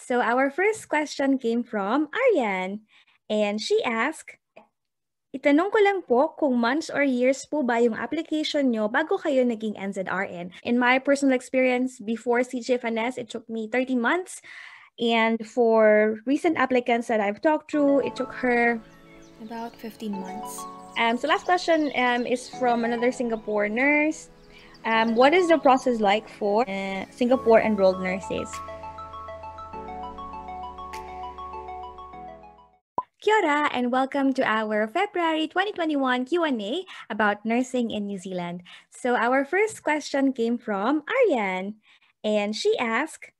So our first question came from Ariane, and she asked, itanong ko lang po kung months or years po ba yung application nyo bago kayo naging NZRN. In my personal experience, before CGFNS, it took me 30 months. And for recent applicants that I've talked to, it took her about 15 months. So last question is from another Singapore nurse. What is the process like for Singapore enrolled nurses? Kia ora, and welcome to our February 2021 Q&A about nursing in New Zealand. So our first question came from Ariane, and she asked,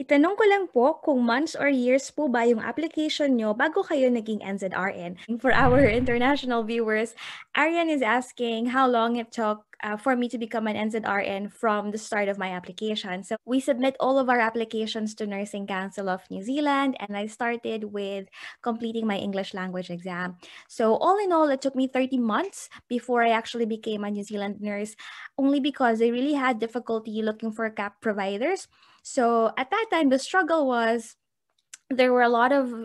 itanong ko lang po kung months or years po ba yung application nyo bago kayo naging NZRN. For our international viewers, Ariane is asking how long it took for me to become an NZRN from the start of my application. So we submit all of our applications to Nursing Council of New Zealand, and I started with completing my English language exam. So all in all, it took me 30 months before I actually became a New Zealand nurse, only because I really had difficulty looking for CAP providers. So at that time, the struggle was there were a lot of,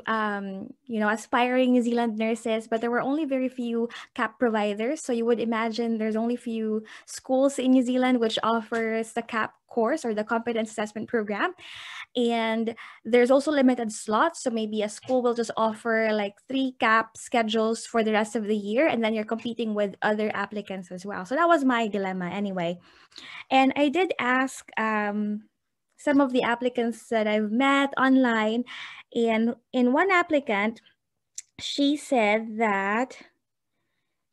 aspiring New Zealand nurses, but there were only very few CAP providers. So you would imagine there's only few schools in New Zealand which offers the CAP course or the competence assessment program. And there's also limited slots. So maybe a school will just offer like 3 CAP schedules for the rest of the year, and then you're competing with other applicants as well. So that was my dilemma anyway. And I did ask some of the applicants that I've met online, and in one applicant, she said that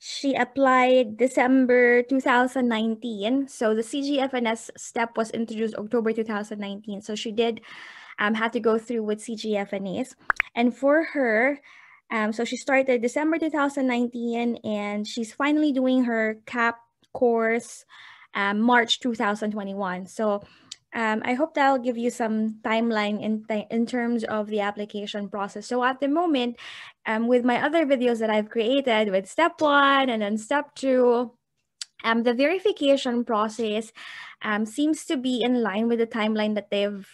she applied December 2019. So the CGFNS step was introduced October 2019. So she did have to go through with CGFNS. And for her, so she started December 2019, and she's finally doing her CAP course March 2021. So I hope that'll give you some timeline in terms of the application process. So at the moment, with my other videos that I've created with step 1 and then step 2, the verification process seems to be in line with the timeline that they've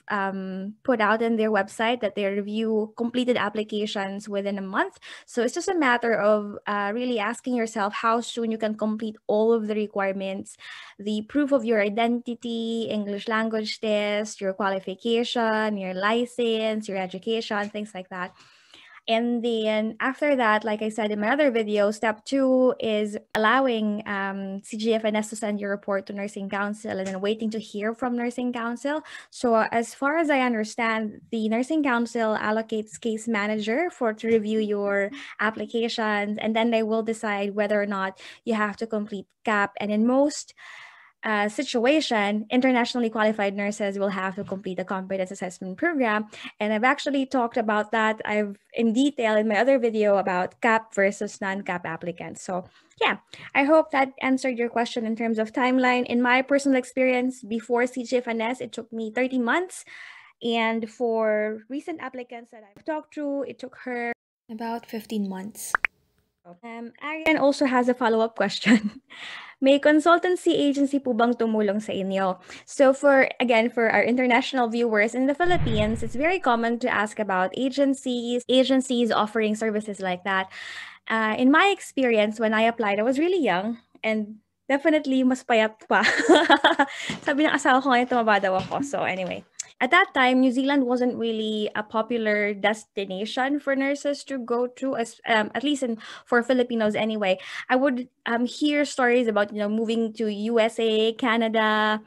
put out in their website, that they review completed applications within a month. So it's just a matter of really asking yourself how soon you can complete all of the requirements, the proof of your identity, English language test, your qualification, your license, your education, things like that. And then after that, like I said in my other video, step 2 is allowing CGFNS to send your report to Nursing Council and then waiting to hear from Nursing Council. So as far as I understand, the Nursing Council allocates case manager to review your applications, and then they will decide whether or not you have to complete CAP. And in most situation, internationally qualified nurses will have to complete the competence assessment program. And I've actually talked about that in detail in my other video about CAP versus non-CAP applicants. So yeah, I hope that answered your question in terms of timeline. In my personal experience, before CGFNS, it took me 30 months. And for recent applicants that I've talked to, it took her about 15 months. Ariane also has a follow-up question. May consultancy agency po bang tumulong sa inyo? So for our international viewers in the Philippines, it's very common to ask about agencies offering services like that. In my experience, when I applied, I was really young and definitely mas payat pa. Sabi ng asawa ko ngayon, tumaba daw ako. So anyway. At that time, New Zealand wasn't really a popular destination for nurses to go to, at least for Filipinos anyway. I would hear stories about moving to USA, Canada,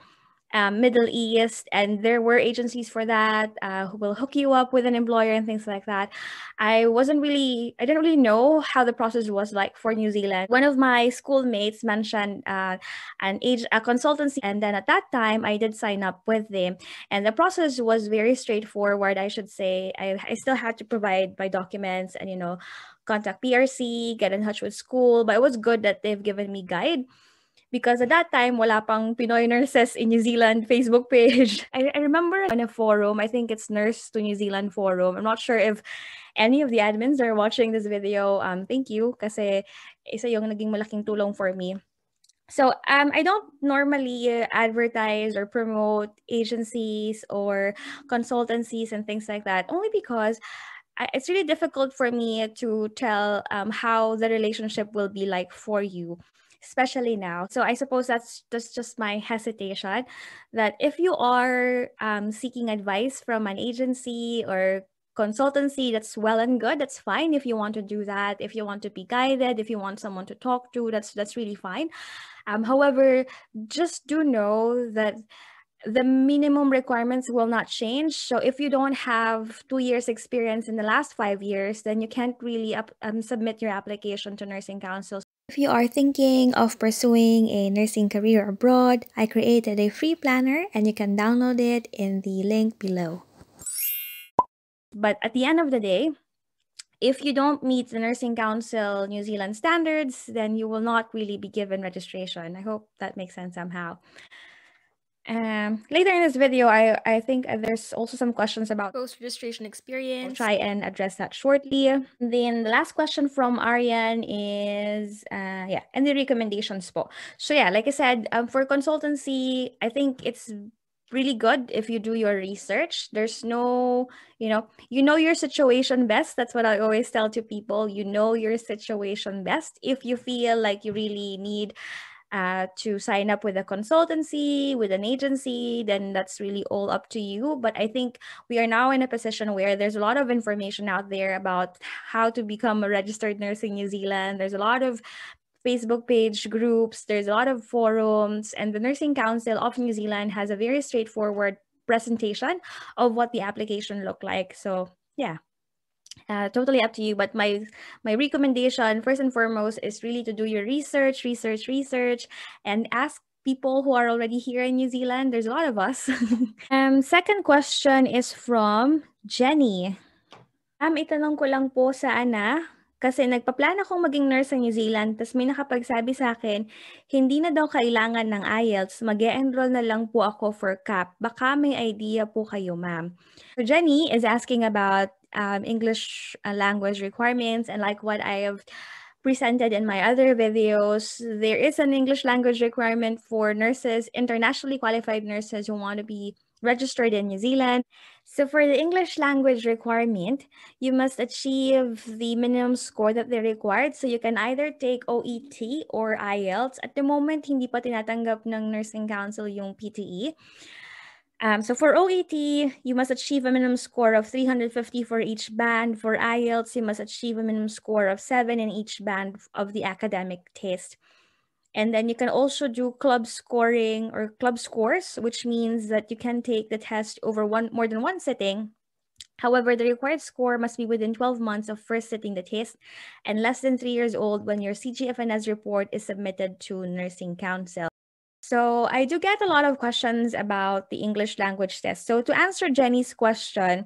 Middle East, and there were agencies for that who will hook you up with an employer and things like that. I didn't really know how the process was like for New Zealand. One of my schoolmates mentioned a consultancy, and then at that time I did sign up with them, and the process was very straightforward. I should say I still had to provide my documents and contact PRC, get in touch with school, but it was good that they've given me guide. Because at that time, wala pang Pinoy Nurses in New Zealand Facebook page. I remember on a forum, I think it's Nurse to New Zealand forum. I'm not sure if any of the admins are watching this video. Thank you, kasi isa yung naging malaking tulong for me. So I don't normally advertise or promote agencies or consultancies and things like that, only because it's really difficult for me to tell how the relationship will be like for you, especially now. So I suppose that's just my hesitation, that if you are seeking advice from an agency or consultancy, that's well and good. That's fine if you want to do that. If you want to be guided, if you want someone to talk to, that's really fine. However, just do know that the minimum requirements will not change. So if you don't have 2 years experience in the last 5 years, then you can't really submit your application to nursing council. If you are thinking of pursuing a nursing career abroad, I created a free planner and you can download it in the link below. But at the end of the day, if you don't meet the Nursing Council New Zealand standards, then you will not really be given registration. I hope that makes sense somehow. Later in this video, I think there's also some questions about post-registration experience. I'll try and address that shortly. And then the last question from Arian is, and the recommendations po. So yeah, like I said, for consultancy, I think it's really good if you do your research. There's no, you know your situation best. That's what I always tell to people. You know your situation best. If you feel like you really need to sign up with a consultancy, with an agency, then that's really all up to you. But I think we are now in a position where there's a lot of information out there about how to become a registered nurse in New Zealand. There's a lot of Facebook page groups, there's a lot of forums, and the Nursing Council of New Zealand has a very straightforward presentation of what the application look like. So yeah. Totally up to you, but my recommendation first and foremost is really to do your research, and ask people who are already here in New Zealand. There's a lot of us. Second question is from Jenny. Itanong ko lang po sa Ana, kasi nagpaplano akong maging nurse sa New Zealand, tas may nakapagsabi sa akin, hindi na daw kailangan ng IELTS, mag-e-enroll na lang po ako for CAP. Baka may idea po kayo, ma'am. So Jenny is asking about English language requirements, and like what I have presented in my other videos, there is an English language requirement for nurses, internationally qualified nurses who want to be registered in New Zealand. So for the English language requirement, you must achieve the minimum score that they required. So you can either take OET or IELTS. At the moment, hindi pa tinatanggap ng Nursing Council yung PTE. So for OET, you must achieve a minimum score of 350 for each band. For IELTS, you must achieve a minimum score of 7 in each band of the academic test. And then you can also do club scoring or club scores, which means that you can take the test over more than one sitting. However, the required score must be within 12 months of first sitting the test and less than 3 years old when your CGFNS report is submitted to Nursing Council. So I do get a lot of questions about the English language test. So to answer Jenny's question,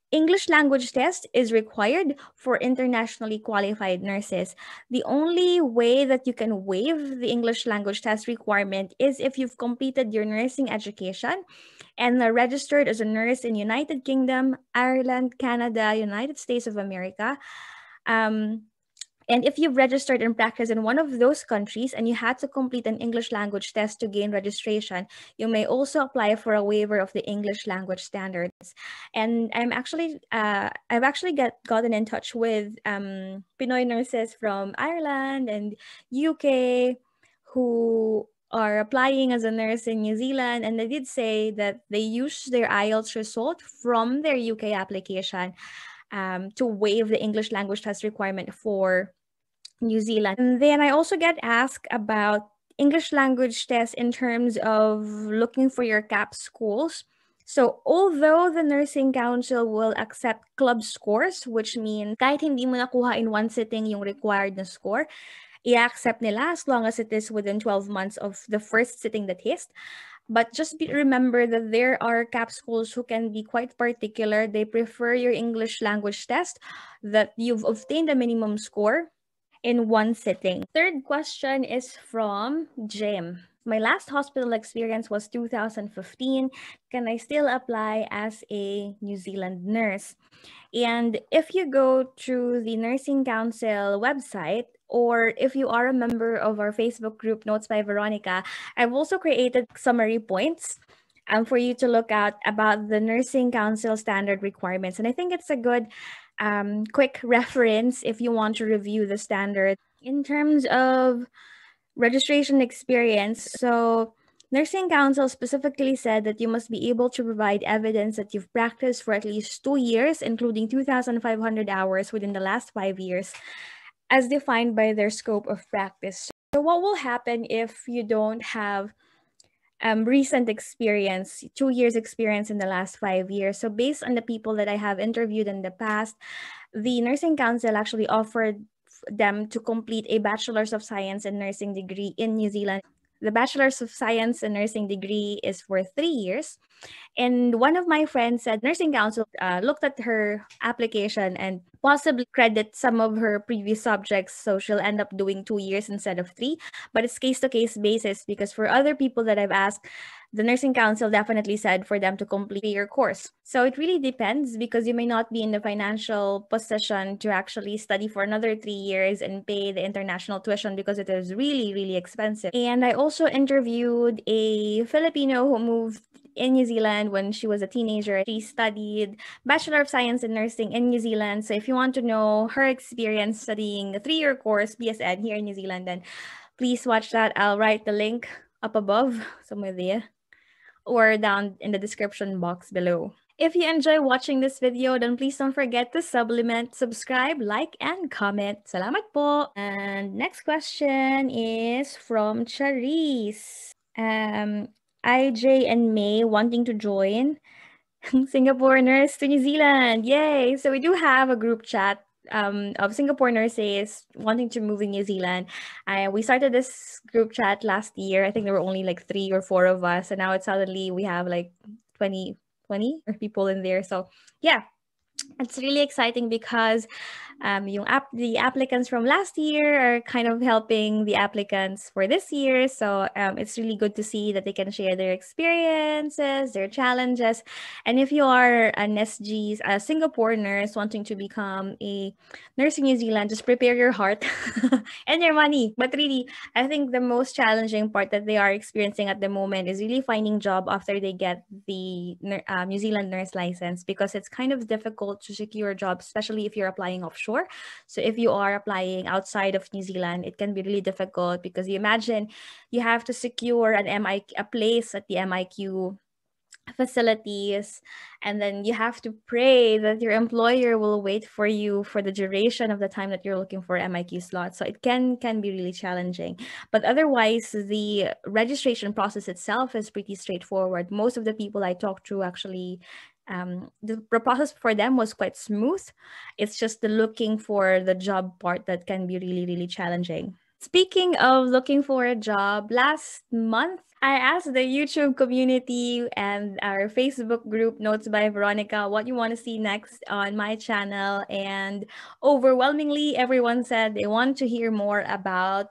English language test is required for internationally qualified nurses. The only way that you can waive the English language test requirement is if you've completed your nursing education and are registered as a nurse in United Kingdom, Ireland, Canada, United States of America. And if you've registered and practiced in one of those countries and you had to complete an English language test to gain registration, you may also apply for a waiver of the English language standards. And I've actually gotten in touch with Pinoy nurses from Ireland and UK who are applying as a nurse in New Zealand, and they did say that they used their IELTS result from their UK application to waive the English language test requirement for New Zealand. And then I also get asked about English language tests in terms of looking for your CAP schools. So although the Nursing Council will accept club scores, which means kahit hindi mo nakuha in one sitting yung required na score, i-accept nila as long as it is within 12 months of the first sitting the test. But just remember that there are CAP schools who can be quite particular. They prefer your English language test, that you've obtained a minimum score in one sitting. Third question is from Jim. My last hospital experience was 2015. Can I still apply as a New Zealand nurse? And if you go to the Nursing Council website, or if you are a member of our Facebook group, Notes by Veronica, I've also created summary points for you to look at about the Nursing Council standard requirements. And I think it's a good quick reference if you want to review the standard. In terms of registration experience, so Nursing Council specifically said that you must be able to provide evidence that you've practiced for at least 2 years, including 2,500 hours within the last 5 years, as defined by their scope of practice. So what will happen if you don't have recent experience, 2 years experience in the last 5 years? So based on the people that I have interviewed in the past, the Nursing Council actually offered them to complete a Bachelor's of Science in Nursing degree in New Zealand. The Bachelor's of Science in Nursing degree is for 3 years. And one of my friends said Nursing Council looked at her application and possibly credit some of her previous subjects, so she'll end up doing 2 years instead of 3. But it's case-to-case basis, because for other people that I've asked, the Nursing Council definitely said for them to complete your course. So it really depends, because you may not be in the financial position to actually study for another 3 years and pay the international tuition, because it is really, really expensive. And I also interviewed a Filipino who moved in New Zealand when she was a teenager. She studied Bachelor of Science in Nursing in New Zealand. So if you want to know her experience studying a 3-year course, BSN, here in New Zealand, then please watch that. I'll write the link up above, somewhere there, or down in the description box below. If you enjoy watching this video, then please don't forget to supplement, subscribe, like, and comment. Salamat po! And next question is from Charisse. IJ and May wanting to join Singapore nurse to New Zealand. Yay! So we do have a group chat of Singapore nurses wanting to move in New Zealand. We started this group chat last year. I think there were only like 3 or 4 of us, and now it's suddenly we have like 20 people in there. So yeah, it's really exciting because the applicants from last year are kind of helping the applicants for this year. So it's really good to see that they can share their experiences, their challenges. And if you are an a Singapore nurse wanting to become a nurse in New Zealand, just prepare your heart and your money. But really, I think the most challenging part that they are experiencing at the moment is really finding job after they get the New Zealand nurse license, because it's kind of difficult to secure a job, especially if you're applying offshore. So if you are applying outside of New Zealand, it can be really difficult, because you imagine you have to secure a place at the MIQ facilities, and then you have to pray that your employer will wait for you for the duration of the time that you're looking for MIQ slots. So it can be really challenging. But otherwise, the registration process itself is pretty straightforward. Most of the people I talked to actually the process for them was quite smooth. It's just the looking for the job part that can be really, really challenging. Speaking of looking for a job, last month, I asked the YouTube community and our Facebook group, Notes by Veronica, what you want to see next on my channel. And overwhelmingly, everyone said they want to hear more about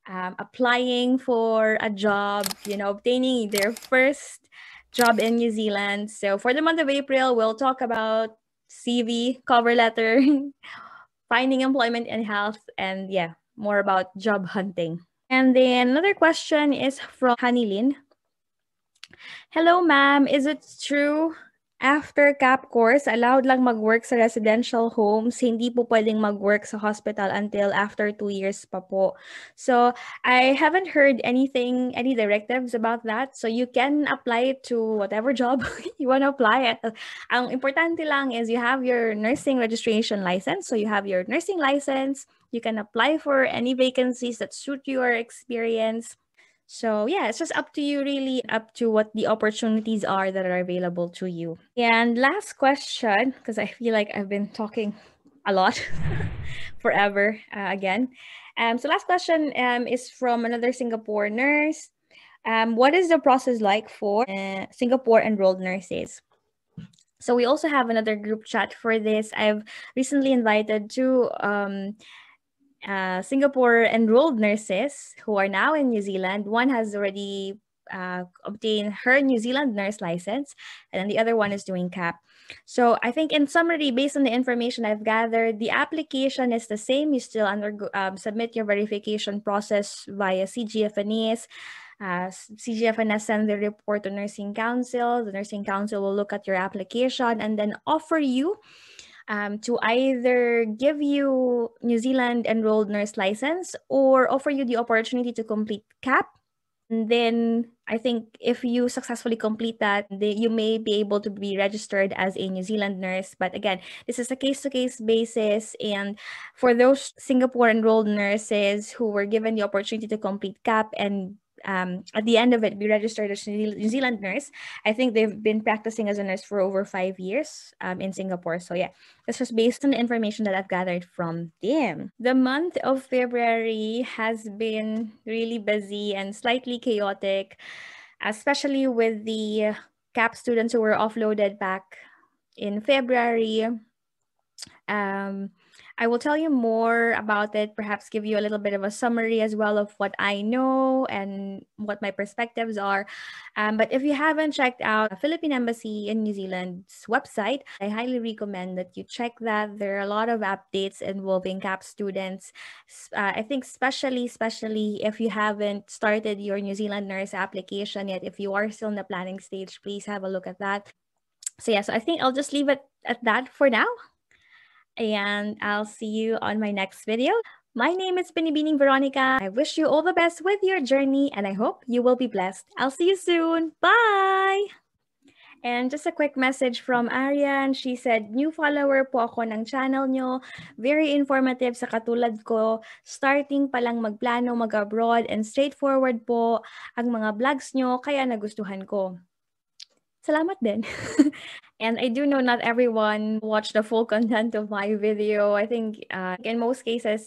applying for a job, obtaining their first job in New Zealand. So for the month of April, we'll talk about CV, cover letter, finding employment and health, and yeah, more about job hunting. And then another question is from Hanilin. Hello, ma'am. Is it true after CAP course, allowed lang mag-work sa residential homes, hindi po pwedeng mag-work sa hospital until after 2 years pa po? So I haven't heard any directives about that. So you can apply to whatever job you want to apply at. Ang importante lang is you have your nursing registration license. So you have your nursing license. You can apply for any vacancies that suit your experience. So yeah, it's just up to you, really, up to what the opportunities are that are available to you. And last question, because I feel like I've been talking a lot forever again. So last question is from another Singapore nurse. What is the process like for Singapore enrolled nurses? So we also have another group chat for this. I've recently invited two Singapore enrolled nurses who are now in New Zealand. One has already obtain her New Zealand nurse license, and then the other one is doing CAP. So I think in summary, based on the information I've gathered, the application is the same. You still submit your verification process via CGFNS. CGFNS send the report to Nursing Council. The Nursing Council will look at your application and then offer you to either give you New Zealand enrolled nurse license or offer you the opportunity to complete CAP. And then I think if you successfully complete that, you may be able to be registered as a New Zealand nurse. But again, this is a case-to-case basis. And for those Singapore enrolled nurses who were given the opportunity to complete CAP and at the end of it, be registered as a New Zealand nurse, I think they've been practicing as a nurse for over 5 years in Singapore. So yeah, this was based on the information that I've gathered from them. The month of February has been really busy and slightly chaotic, especially with the CAP students who were offloaded back in February. I will tell you more about it, perhaps give you a little bit of a summary as well of what I know and what my perspectives are. But if you haven't checked out the Philippine Embassy in New Zealand's website, I highly recommend that you check that. There are a lot of updates involving CAP students. I think especially if you haven't started your New Zealand nurse application yet, if you are still in the planning stage, please have a look at that. So yeah, so I think I'll just leave it at that for now. And I'll see you on my next video. My name is Binibining Veronica. I wish you all the best with your journey and I hope you will be blessed. I'll see you soon. Bye! And just a quick message from Arian. She said, new follower po ako ng channel nyo. Very informative sa katulad ko. Starting palang magplano mag-abroad and straightforward po ang mga vlogs nyo kaya nagustuhan ko. Salamat din. And I do know not everyone watched the full content of my video. I think in most cases,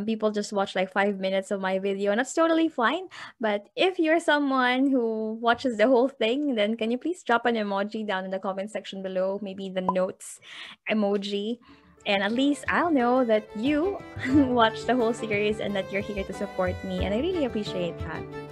people just watch like 5 minutes of my video, and that's totally fine. But if you're someone who watches the whole thing, then can you please drop an emoji down in the comment section below, maybe the notes emoji. And at least I'll know that you watched the whole series and that you're here to support me. And I really appreciate that.